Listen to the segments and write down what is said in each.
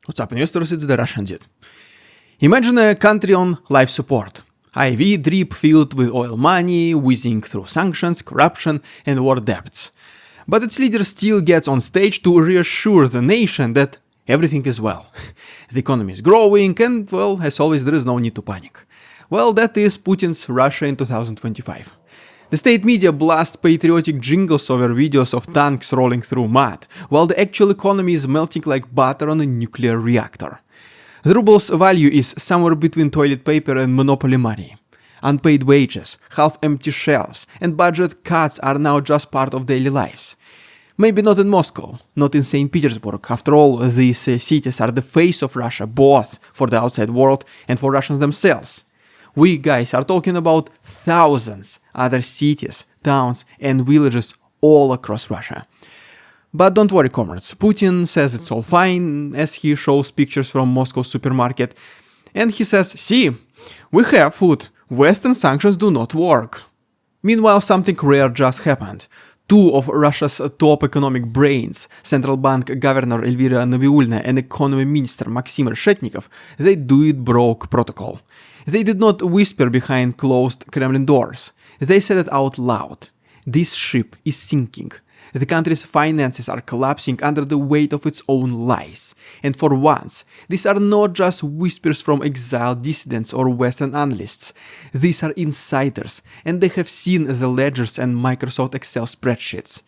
What's up, investors? It's the Russian dude. Imagine a country on life support. IV drip filled with oil money, whizzing through sanctions, corruption, and war debts. But its leader still gets on stage to reassure the nation that everything is well. The economy is growing, and, well, as always, there is no need to panic. Well, that is Putin's Russia in 2025. The state media blasts patriotic jingles over videos of tanks rolling through mud, while the actual economy is melting like butter on a nuclear reactor. The ruble's value is somewhere between toilet paper and monopoly money. Unpaid wages, half-empty shelves, and budget cuts are now just part of daily lives. Maybe not in Moscow, not in St. Petersburg. After all, these cities are the face of Russia, both for the outside world and for Russians themselves. We guys are talking about thousands other cities, towns, and villages all across Russia. But don't worry, comrades, Putin says it's all fine as he shows pictures from Moscow's supermarket, and he says, see, we have food, Western sanctions do not work. Meanwhile, something rare just happened. Two of Russia's top economic brains, Central Bank Governor Elvira Nabiullina and Economy Minister Maxim Reshetnikov, they do it broke protocol. They did not whisper behind closed Kremlin doors. They said it out loud. This ship is sinking. The country's finances are collapsing under the weight of its own lies. And for once, these are not just whispers from exiled dissidents or Western analysts. These are insiders, and they have seen the ledgers and Microsoft Excel spreadsheets.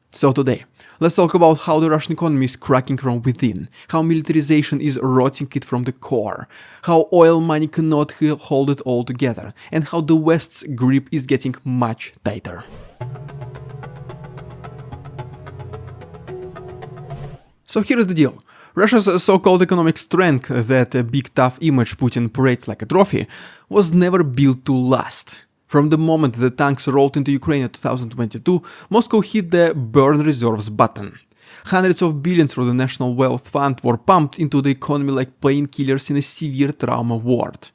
So today, let's talk about how the Russian economy is cracking from within, how militarization is rotting it from the core, how oil money cannot hold it all together, and how the West's grip is getting much tighter. So here's the deal. Russia's so-called economic strength, that big tough image Putin parades like a trophy, was never built to last. From the moment the tanks rolled into Ukraine in 2022, Moscow hit the burn reserves button. Hundreds of billions from the National Wealth Fund were pumped into the economy like painkillers in a severe trauma ward.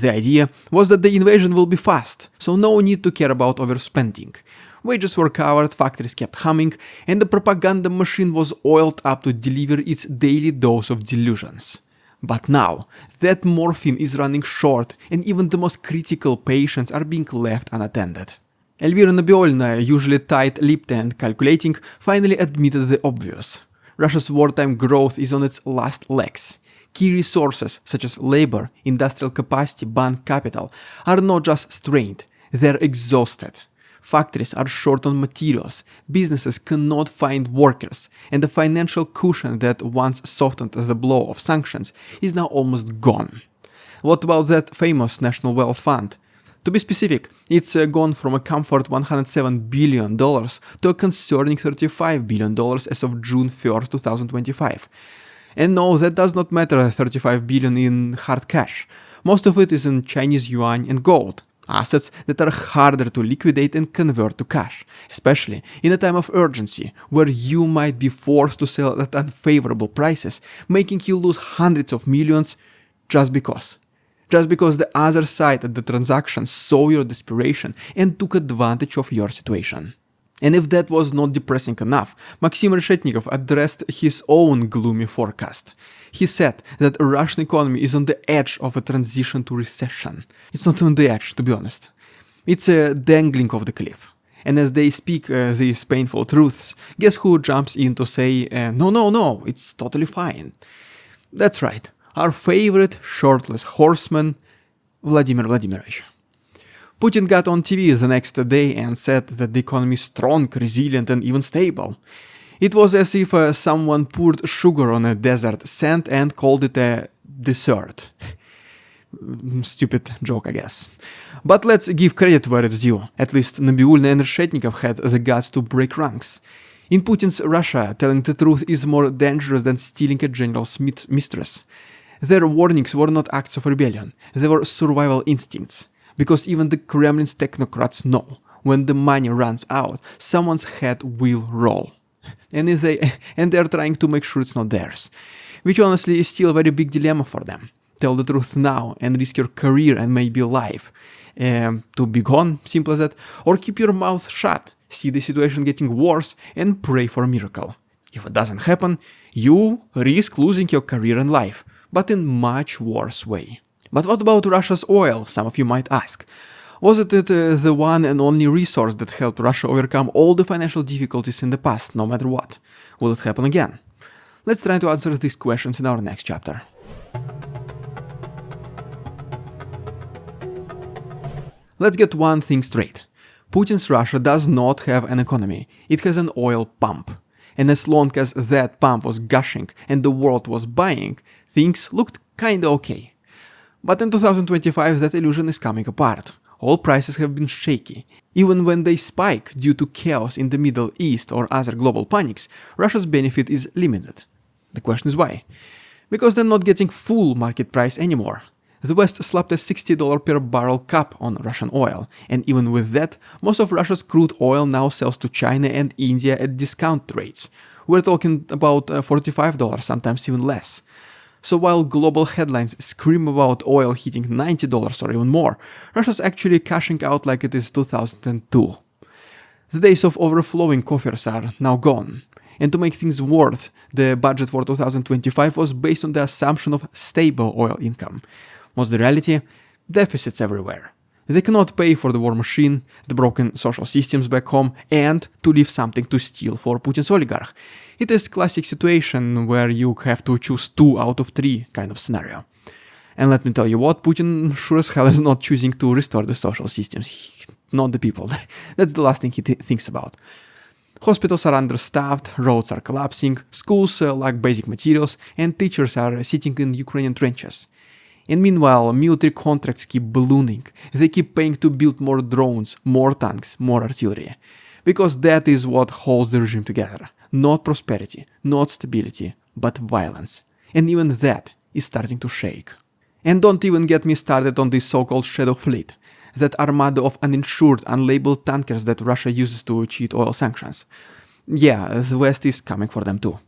The idea was that the invasion will be fast, so no need to care about overspending. Wages were covered, factories kept humming, and the propaganda machine was oiled up to deliver its daily dose of delusions. But now, that morphine is running short, and even the most critical patients are being left unattended. Elvira Nabiullina, usually tight-lipped and calculating, finally admitted the obvious. Russia's wartime growth is on its last legs. Key resources such as labor, industrial capacity, bank capital are not just strained, they're exhausted. Factories are short on materials, businesses cannot find workers, and the financial cushion that once softened the blow of sanctions is now almost gone. What about that famous National Wealth Fund? To be specific, it's gone from a comfort $107 billion to a concerning $35 billion as of June 1st, 2025. And no, that does not matter $35 billion in hard cash. Most of it is in Chinese yuan and gold. Assets that are harder to liquidate and convert to cash, especially in a time of urgency, where you might be forced to sell at unfavorable prices, making you lose hundreds of millions just because. Just because the other side at the transaction saw your desperation and took advantage of your situation. And if that was not depressing enough, Maxim Reshetnikov addressed his own gloomy forecast. He said that the Russian economy is on the edge of a transition to recession. It's not on the edge, to be honest. It's a dangling off the cliff. And as they speak these painful truths, guess who jumps in to say, no, it's totally fine. That's right, our favorite shirtless horseman, Vladimir Vladimirovich. Putin got on TV the next day and said that the economy is strong, resilient, and even stable. It was as if someone poured sugar on a desert sand and called it a dessert. Stupid joke, I guess. But let's give credit where it's due. At least Nabiullina and Reshetnikov had the guts to break ranks. In Putin's Russia, telling the truth is more dangerous than stealing a general's mistress. Their warnings were not acts of rebellion, they were survival instincts. Because even the Kremlin's technocrats know, when the money runs out, someone's head will roll. And they're trying to make sure it's not theirs. Which honestly is still a very big dilemma for them. Tell the truth now and risk your career and maybe life. To be gone, simple as that. Or keep your mouth shut, see the situation getting worse and pray for a miracle. If it doesn't happen, You risk losing your career and life, but in much worse way. But what about Russia's oil, some of you might ask? Was it the one and only resource that helped Russia overcome all the financial difficulties in the past, no matter what? Will it happen again? Let's try to answer these questions in our next chapter. Let's get one thing straight. Putin's Russia does not have an economy, it has an oil pump. And as long as that pump was gushing and the world was buying, things looked kinda okay. But in 2025 that illusion is coming apart. Oil prices have been shaky. Even when they spike due to chaos in the Middle East or other global panics, Russia's benefit is limited. The question is why? Because they're not getting full market price anymore. The West slapped a $60 per barrel cap on Russian oil, and even with that, most of Russia's crude oil now sells to China and India at discount rates. We're talking about $45, sometimes even less. So while global headlines scream about oil hitting $90 or even more, Russia's actually cashing out like it is 2002. The days of overflowing coffers are now gone. And to make things worse, the budget for 2025 was based on the assumption of stable oil income. What's the reality? Deficits everywhere. They cannot pay for the war machine, the broken social systems back home, and to leave something to steal for Putin's oligarch. It is classic situation where you have to choose 2 out of 3 kind of scenario. And let me tell you what, Putin sure as hell is not choosing to restore the social systems, not the people. That's the last thing he thinks about. Hospitals are understaffed, roads are collapsing, schools lack basic materials, and teachers are sitting in Ukrainian trenches. And meanwhile, military contracts keep ballooning. They keep paying to build more drones, more tanks, more artillery. Because that is what holds the regime together. Not prosperity, not stability, but violence. And even that is starting to shake. And don't even get me started on this so-called shadow fleet. That armada of uninsured, unlabeled tankers that Russia uses to cheat oil sanctions. Yeah, the West is coming for them too.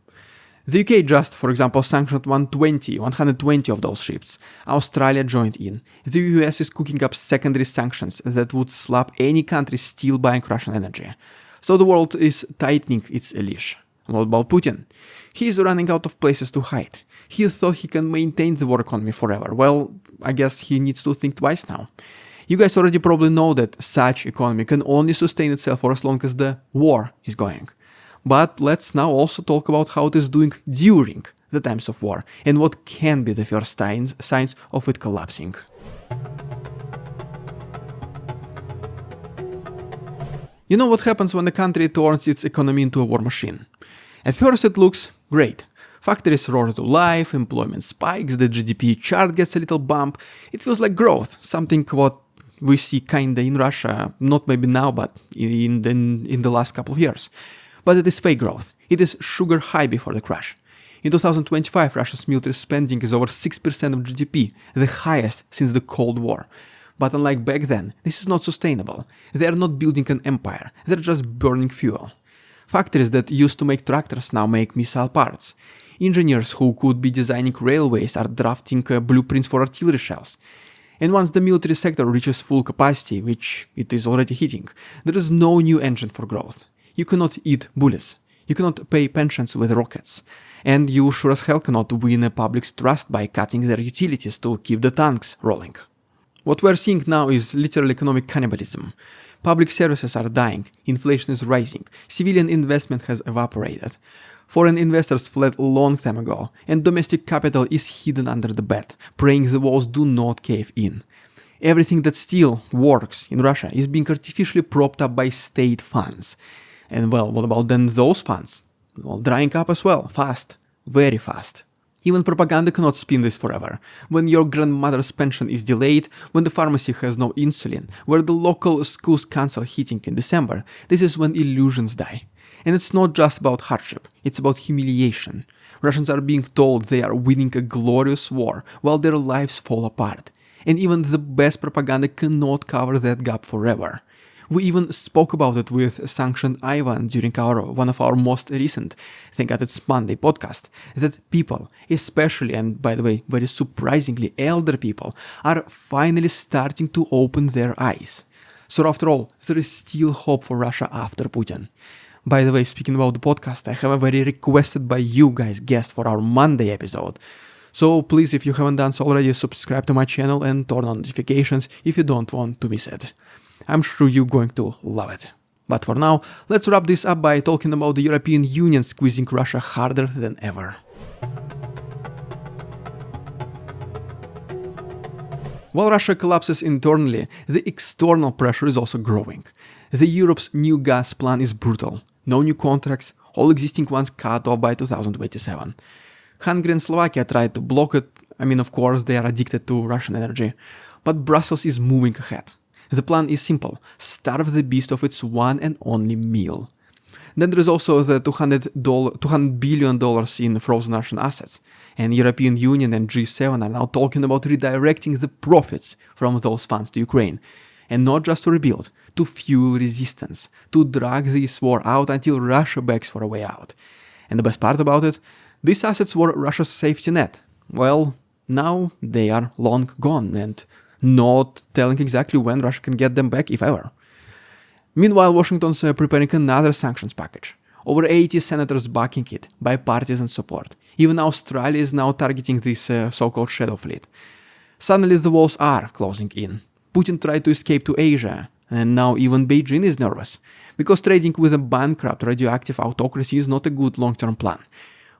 The UK just, for example, sanctioned 120 of those ships. Australia joined in. The US is cooking up secondary sanctions that would slap any country still buying Russian energy. So the world is tightening its leash. What about Putin? He is running out of places to hide. He thought he can maintain the war economy forever. Well, I guess he needs to think twice now. You guys already probably know that such economy can only sustain itself for as long as the war is going. But let's now also talk about how it is doing during the times of war and what can be the first signs of it collapsing. You know what happens when a country turns its economy into a war machine? At first it looks great. Factories roar to life, employment spikes, the GDP chart gets a little bump. It feels like growth, something what we see kinda in Russia, not maybe now, but in the last couple of years. But it is fake growth. It is sugar high before the crash. In 2025, Russia's military spending is over 6% of GDP, the highest since the Cold War. But unlike back then, this is not sustainable. They are not building an empire, they're just burning fuel. Factories that used to make tractors now make missile parts. Engineers who could be designing railways are drafting blueprints for artillery shells. And once the military sector reaches full capacity, which it is already hitting, there is no new engine for growth. You cannot eat bullets. You cannot pay pensions with rockets. And you sure as hell cannot win a public's trust by cutting their utilities to keep the tanks rolling. What we're seeing now is literal economic cannibalism. Public services are dying, inflation is rising, civilian investment has evaporated. Foreign investors fled a long time ago, and domestic capital is hidden under the bed, praying the walls do not cave in. Everything that still works in Russia is being artificially propped up by state funds. And well, what about then those funds? Well, drying up as well, fast, very fast. Even propaganda cannot spin this forever. When your grandmother's pension is delayed, when the pharmacy has no insulin, where the local schools cancel heating in December, this is when illusions die. And it's not just about hardship, it's about humiliation. Russians are being told they are winning a glorious war while their lives fall apart. And even the best propaganda cannot cover that gap forever. We even spoke about it with Sanctioned Ivan during one of our most recent, thank God it's Monday podcast, that people, especially and by the way very surprisingly elder people, are finally starting to open their eyes. So after all, there is still hope for Russia after Putin. By the way, speaking about the podcast, I have a very requested by you guys guest for our Monday episode. So please, if you haven't done so already, subscribe to my channel and turn on notifications if you don't want to miss it. I'm sure you're going to love it. But for now, let's wrap this up by talking about the European Union squeezing Russia harder than ever. While Russia collapses internally, the external pressure is also growing. Europe's new gas plan is brutal. No new contracts, all existing ones cut off by 2027. Hungary and Slovakia tried to block it. Of course, they are addicted to Russian energy. But Brussels is moving ahead. The plan is simple: starve the beast of its one and only meal. Then there is also the $200 billion in frozen Russian assets, and European Union and G7 are now talking about redirecting the profits from those funds to Ukraine, and not just to rebuild, to fuel resistance, to drag this war out until Russia begs for a way out. And the best part about it, these assets were Russia's safety net. Well, now they are long gone, and not telling exactly when Russia can get them back, if ever. Meanwhile, Washington's preparing another sanctions package. Over 80 senators backing it, bipartisan support. Even Australia is now targeting this so-called shadow fleet. Suddenly the walls are closing in. Putin tried to escape to Asia, and now even Beijing is nervous, because trading with a bankrupt radioactive autocracy is not a good long-term plan.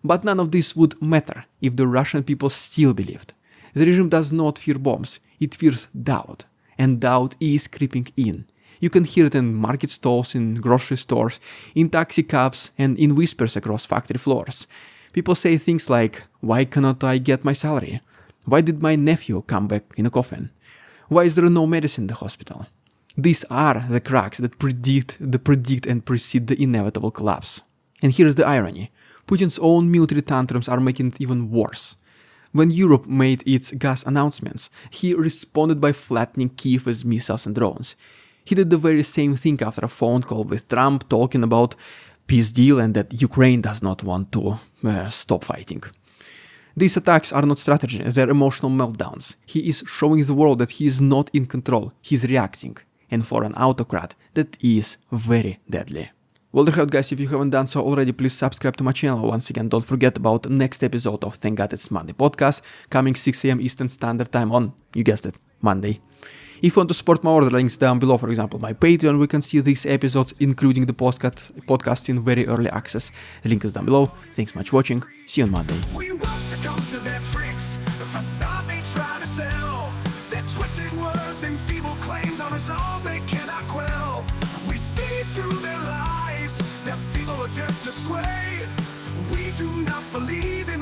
But none of this would matter if the Russian people still believed. The regime does not fear bombs, it fears doubt, and doubt is creeping in. You can hear it in market stalls, in grocery stores, in taxi cabs, and in whispers across factory floors. People say things like, "Why cannot I get my salary? Why did my nephew come back in a coffin? Why is there no medicine in the hospital?" These are the cracks that predict and precede the inevitable collapse. And here's the irony. Putin's own military tantrums are making it even worse. When Europe made its gas announcements, he responded by flattening Kiev with missiles and drones. He did the very same thing after a phone call with Trump talking about peace deal and that Ukraine does not want to stop fighting. These attacks are not strategy, they're emotional meltdowns. He is showing the world that he is not in control, he's reacting. And for an autocrat, that is very deadly. Well, there you have it, guys. If you haven't done so already, please subscribe to my channel. Once again, don't forget about the next episode of Thank God It's Monday podcast, coming 6 AM Eastern Standard Time on, you guessed it, Monday. If you want to support my order, links down below, for example, my Patreon, we can see these episodes, including the podcast in very early access. The link is down below. Thanks much for watching. See you on Monday. To sway, we do not believe in